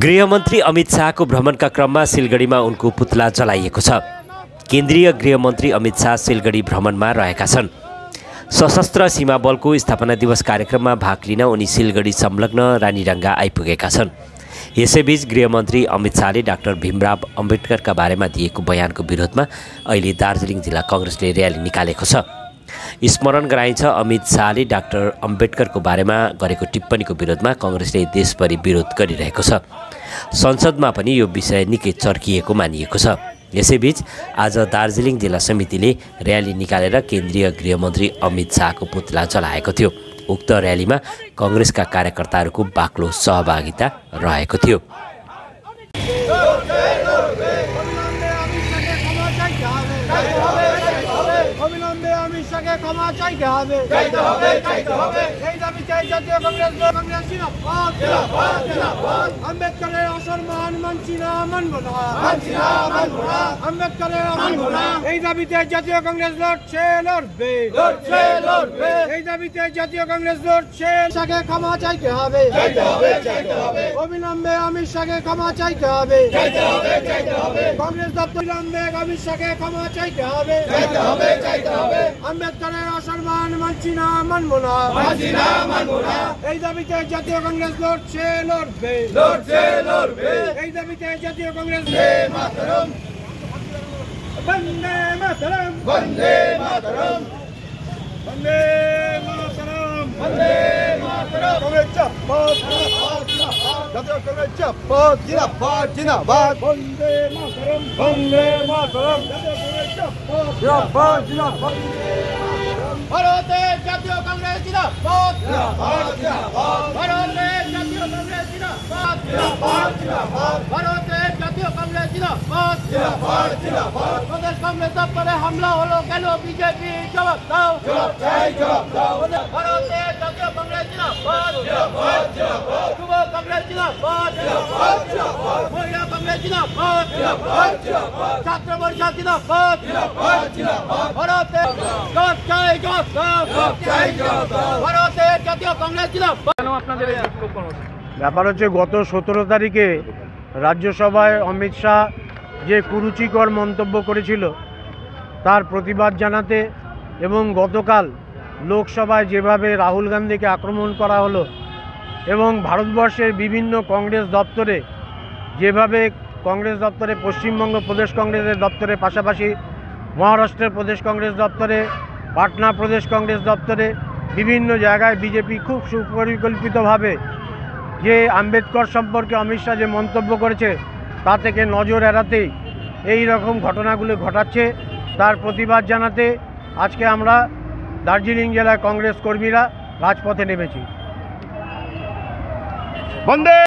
गृहमन्त्री अमित शाहको भ्रमणका क्रममा सिलगढीमा उनको पुतला जलाइएको छ। केन्द्रीय गृहमन्त्री अमित शाह सिलगढी भ्रमणमा रहेका छन्। सशस्त्र सीमा बलको स्थापना दिवस कार्यक्रममा भाग लिन उनी सिलगढी संलग्न रानीरङ्गा आइपुगेका छन्। यसैबीच गृहमन्त्री अमित शाहले डाक्टर भीमराव अम्बेडकरका बारेमा दिएको बयानको विरोधमा अहिले दार्जिलिङ जिल्ला कांग्रेसले र्याली निकालेको छ। स्मरण गराइन्छ, अमित शाहले डाक्टर अम्बेडकरको बारेमा गरेको टिप्पणीको विरोधमा कांग्रेसले देशभरि विरोध गरिरहेको छ। संसदमा पनि यो विषय निकै चर्किएको मानिएको छ। यसैबीच आज दार्जिलिङ जिल्ला समितिले र्याली निकालेर केन्द्रीय गृहमन्त्री अमित शाहको पुतला जलाएको थियो। उक्त र्यालीमा कांग्रेसका कार्यकर्ताहरूको बाक्लो सहभागिता रहेको थियो। ব্যাপার হচ্ছে গত 17 তারিখে রাজ্যসভায় অমিত শাহ যে কুরুচিকর মন্তব্য করেছিল তার প্রতিবাদ জানাতে এবং গতকাল লোকসভায় যেভাবে রাহুল গান্ধীকে আক্রমণ করা হলো এবং ভারতবর্ষের বিভিন্ন কংগ্রেস দপ্তরে যেভাবে কংগ্রেস দপ্তরে পশ্চিমবঙ্গ প্রদেশ কংগ্রেসের দপ্তরে পাশাপাশি মহারাষ্ট্রের প্রদেশ কংগ্রেস দপ্তরে পাটনা প্রদেশ কংগ্রেস দপ্তরে বিভিন্ন জায়গায় বিজেপি খুব সুপরিকল্পিতভাবে যে আম্বেদকর সম্পর্কে অমিত শাহ যে মন্তব্য করেছে তা থেকে নজর এড়াতেই এই রকম ঘটনাগুলো ঘটাচ্ছে। তার প্রতিবাদ জানাতে আজকে আমরা দার্জিলিং জেলায় কংগ্রেস কর্মীরা রাজপথে নেমেছি। বন্দে